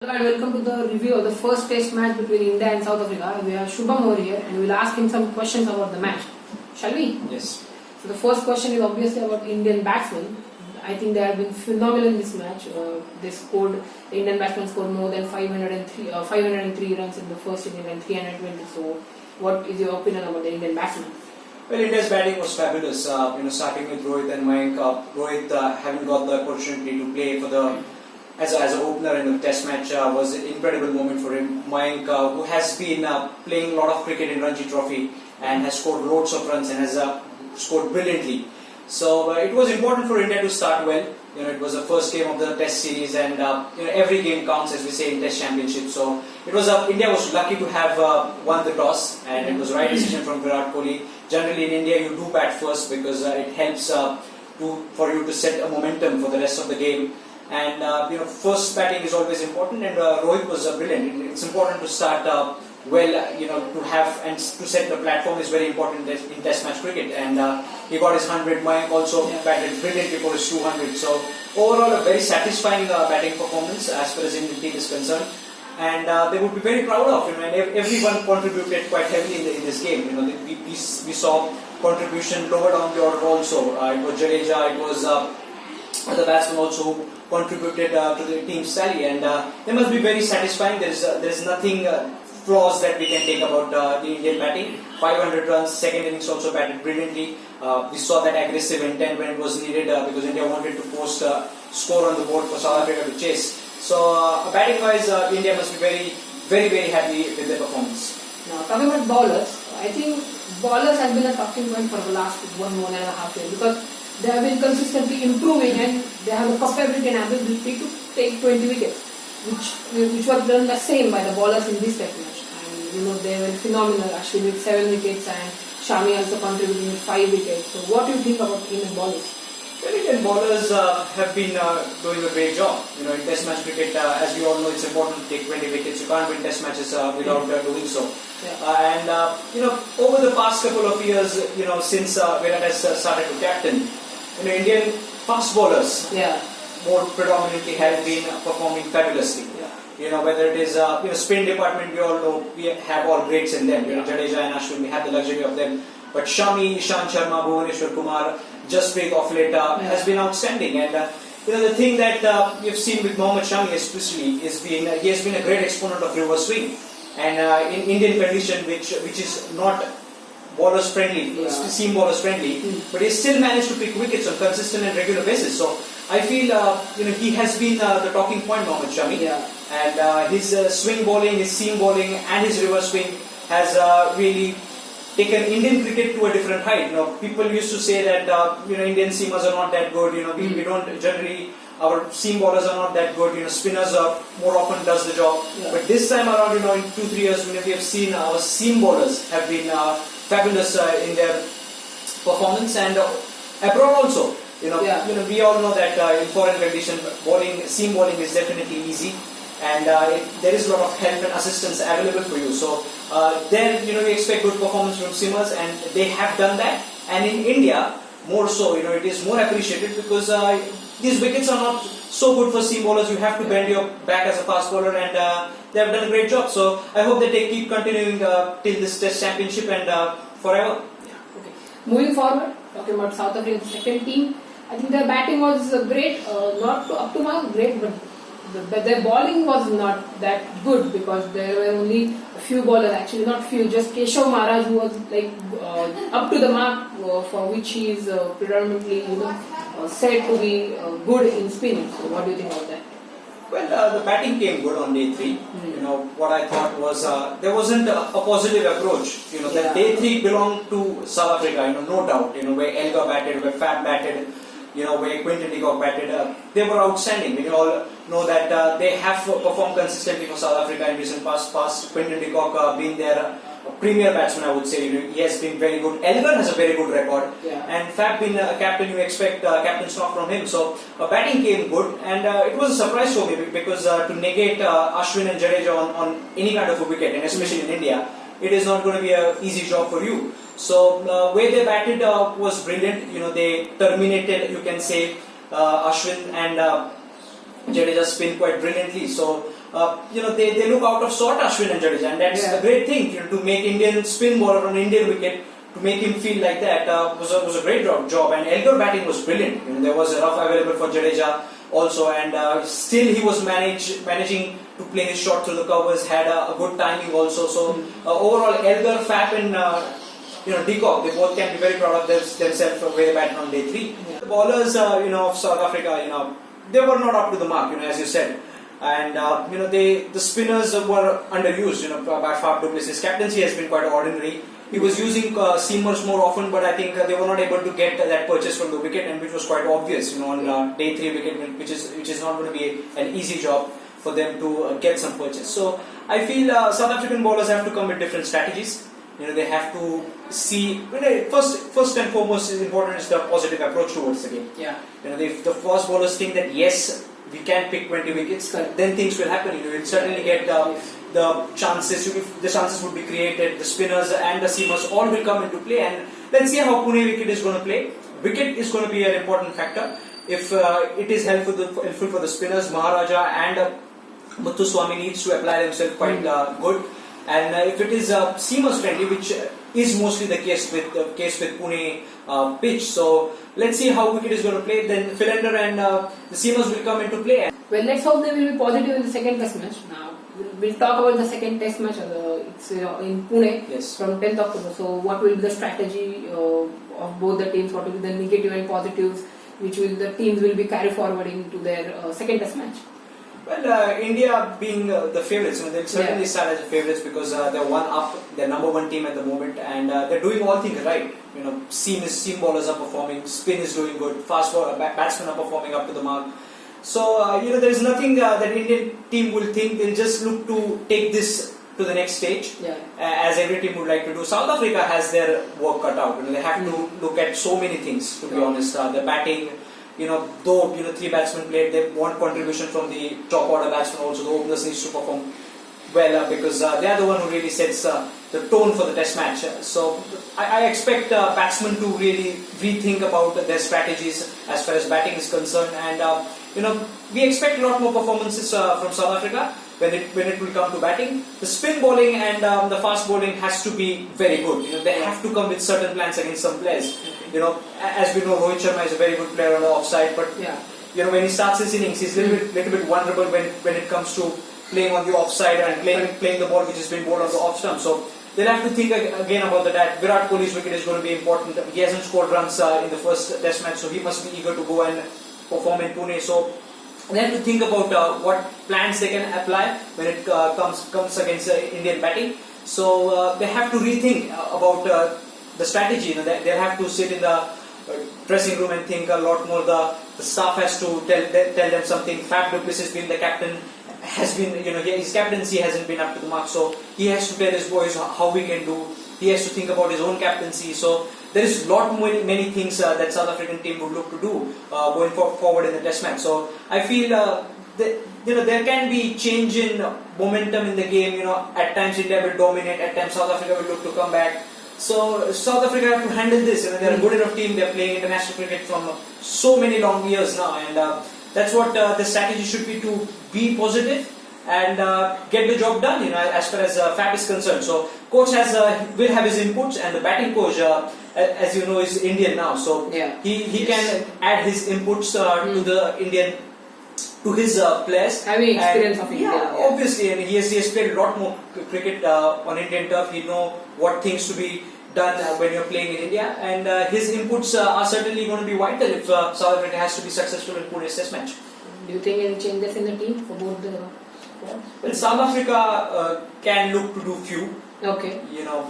And welcome to the review of the first test match between India and South Africa. We have Shubham over here and we'll ask him some questions about the match. Shall we? Yes. So the first question is obviously about Indian batsmen. I think they have been phenomenal in this match. The Indian batsmen scored more than 503 runs in the first inning and 320. So what is your opinion about the Indian batsmen? Well, India's batting was fabulous. Starting with Rohit and Mayank. Rohit having got the opportunity to play for the as an opener in the Test match was an incredible moment for him. Mayank, who has been playing a lot of cricket in Ranji Trophy and has scored loads of runs and has scored brilliantly. So it was important for India to start well. It was the first game of the Test series, and every game counts, as we say in Test Championship. So it was India was lucky to have won the toss, and it was the right decision from Virat Kohli. Generally in India, you do bat first because it helps for you to set a momentum for the rest of the game. And first batting is always important, and Rohit was brilliant. It's important to start well, to have and to set the platform is very important in Test match cricket. And he got his 100. Mayank also batted brilliantly for his 200. So overall, a very satisfying batting performance as far as Indian team is concerned. And they would be very proud of him. And everyone contributed quite heavily in this game. We saw contribution lower down the order also. It was Jadeja, it was other batsmen also who contributed to the team's tally, and they must be very satisfying. There is nothing flaws that we can take about the Indian batting. 500 runs, second innings also batted brilliantly. We saw that aggressive intent when it was needed because India wanted to post a score on the board for South Africa to chase. So batting wise, India must be very, very, very happy with their performance. Now talking about bowlers, I think bowlers have been a talking point for the last 1.5 years because they have been consistently improving and they have a capability and ability to take 20 wickets, which was done the same by the bowlers in this Test match. And they were phenomenal. Ashwin with 7 wickets and Shami also contributing with 5 wickets. So what do you think about Indian bowlers? Well, Indian bowlers have been doing a great job. In Test match cricket, as we all know, it's important to take 20 wickets. You can't win Test matches without doing so. Yeah. Over the past couple of years, since Virat has started to captain, Indian fast bowlers more predominantly have been performing fabulously. Yeah. Whether it is spin department, we all know we have all greats in them. Jadeja and Ashwin, we have the luxury of them. But Shami, Ishant Sharma, Bhuvaneshwar Kumar, Jasprit of late has been outstanding. And the thing that we've seen with Mohammad Shami especially is he has been a great exponent of reverse swing. And in Indian condition, which is not bowlers friendly, seam bowlers friendly, but he still managed to pick wickets on consistent and regular basis. So I feel he has been the talking point, Mohammad Shami, and his swing bowling, his seam bowling, and his reverse swing has really taken Indian cricket to a different height. People used to say that Indian seamers are not that good. We don't generally. Our seam bowlers are not that good. Spinners are more often does the job. But this time around, in 2-3 years, we have seen our seam bowlers have been fabulous in their performance, and abroad also. We all know that in foreign conditions, seam bowling is definitely easy, and there is a lot of help and assistance available for you. So then we expect good performance from seamers, and they have done that. And in India, more so, it is more appreciated because these wickets are not so good for seam bowlers. You have to bend your back as a fast bowler, and they have done a great job. So I hope that they keep continuing till this Test Championship and forever. Okay. Moving forward, talking about South Africa's second team, I think their batting was great, not up to mark, great, but their bowling was not that good because there were only a few bowlers, actually not few, just Keshav Maharaj who was up to the mark for which he is predominantly said to be good in spinning. So what do you think about that? Well, the batting came good on day 3. What I thought was there wasn't a positive approach. That day 3 belonged to South Africa. No doubt. Where Elgar batted, where Fab batted, where Quinton de Kock batted, they were outstanding. We all know that they have performed consistently for South Africa in recent past. Quinton de Kock being their premier batsman, I would say. He has been very good. Elgar has a very good record, and Fab being a captain, you expect captain's knock from him. So batting came good, and it was a surprise for me because to negate Ashwin and Jadeja on any kind of a wicket, and especially in India, it is not going to be an easy job for you. So where they batted was brilliant. They terminated, you can say, Ashwin and Jadeja spin quite brilliantly. So they look out of sort, Ashwin and Jadeja, and that's a great thing, to make Indian spin bowler on Indian wicket, to make him feel like that was a great job. And Elgar batting was brilliant. There was a rough available for Jadeja also, and still he was managing to play his shot through the covers, had a good timing also. So overall, Elgar, Fap and de Kock, they both can be very proud of themselves for where they batted on day 3. Yeah. The bowlers, of South Africa, they were not up to the mark, as you said. And the spinners were underused, by Faf du Plessis. Captaincy has been quite ordinary. He was using seamers more often, but I think they were not able to get that purchase from the wicket, and which was quite obvious, on day 3 wicket, which is not going to be an easy job for them to get some purchase. So I feel South African bowlers have to come with different strategies. They have to see. First and foremost, is important is the positive approach towards the game. Yeah. If the fast bowlers think that yes, we can pick 20 wickets, then things will happen. You'll certainly get the chances. The chances would be created. The spinners and the seamers all will come into play, and let's see how Pune wicket is going to play. Wicket is going to be an important factor. If it is helpful for the spinners, Maharaja and Muthuswamy needs to apply themselves quite good. And if it is seamers friendly, which is mostly the case with Pune pitch, so let's see how wicket is going to play. Then Philander and the seamers will come into play. Well, let's hope they will be positive in the second test match. Now we'll talk about the second test match. It's in Pune from 10th October. So what will be the strategy of both the teams? What will be the negative and positives, which the teams will be carry forwarding to their second test match? Well, India being the favourites, they'll certainly start as the favourites because they're one up, they're number 1 team at the moment, and they're doing all things right. Seam bowlers are performing, spin is doing good, fast batsmen are performing up to the mark. So there is nothing that Indian team will think. They'll just look to take this to the next stage, as every team would like to do. South Africa has their work cut out. They have to look at so many things. To be honest, the batting. Though 3 batsmen played, they want contribution from the top order batsmen also. The openers needs to perform well because they are the one who really sets the tone for the test match. So I expect batsmen to really rethink about their strategies as far as batting is concerned, and we expect a lot more performances from South Africa when it will come to batting. The spin bowling and the fast bowling has to be very good. They have to come with certain plans against some players. As we know, Rohit Sharma is a very good player on the offside, but when he starts his innings, he's a little bit vulnerable when it comes to playing on the offside and playing the ball which has been bowled on the off stump. So they'll have to think again about that. Virat Kohli's wicket is going to be important. He hasn't scored runs in the first test match, so he must be eager to go and perform in Pune. So they have to think about what plans they can apply when it comes against Indian batting. So they have to rethink about the strategy. They'll have to sit in the dressing room and think a lot more. The staff has to tell them something. Faf du Plessis being the captain has been, his captaincy hasn't been up to the mark. So he has to tell his boys how we can do. He has to think about his own captaincy. So there is many things that South African team would look to do going forward in the test match. So I feel there can be change in momentum in the game. At times India will dominate. At times South Africa will look to come back. So South Africa have to handle this. They're a good enough team. They're playing international cricket from so many long years now, and that's what the strategy should be, to be positive and get the job done. As far as Fab is concerned. So coach will have his inputs, and the batting coach, as you know, is Indian now. So he can add his inputs to the Indian. To his players, having experience of India, obviously, and he has played a lot more cricket on Indian turf. He know what things to be done when you're playing in India, and his inputs are certainly going to be vital if South Africa has to be successful in Pune's test match. Do you think any changes in the team for both the squads? Well, South Africa can look to do few. Okay.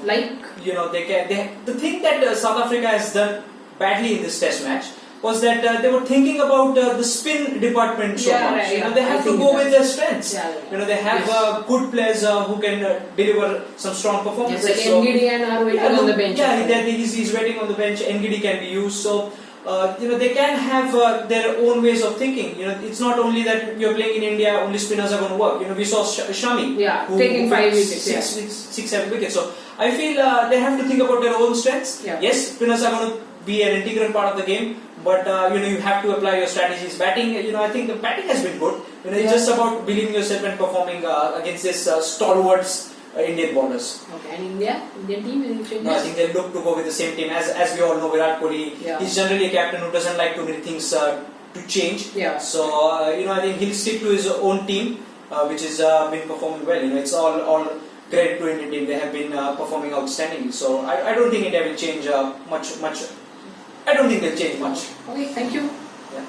They can. The thing that South Africa has done badly in this test match was that they were thinking about the spin department so much. They have to go with their strengths. They have good players who can deliver some strong performances. Yes, like Ngidi and are waiting on the bench. He's waiting on the bench. Ngidi can be used. So they can have their own ways of thinking. It's not only that you're playing in India, only spinners are going to work. We saw Shami taking 5 wickets, 6-7 wickets. So I feel they have to think about their own strengths. Yes, spinners are going to be an integral part of the game. But you have to apply your strategies. Batting, I think the batting has been good. It's just about believing yourself and performing against this stalwarts Indian bowlers. Okay, and Indian team, any changes? No, I think they look to go with the same team. As we all know, Virat Kohli, he's generally a captain who doesn't like too many things to change. Yeah. So I think he'll stick to his own team, which has been performing well. It's all credit to Indian team. They have been performing outstandingly. So I don't think India will change much. I don't think they'll change much. Okay, thank you. Yeah.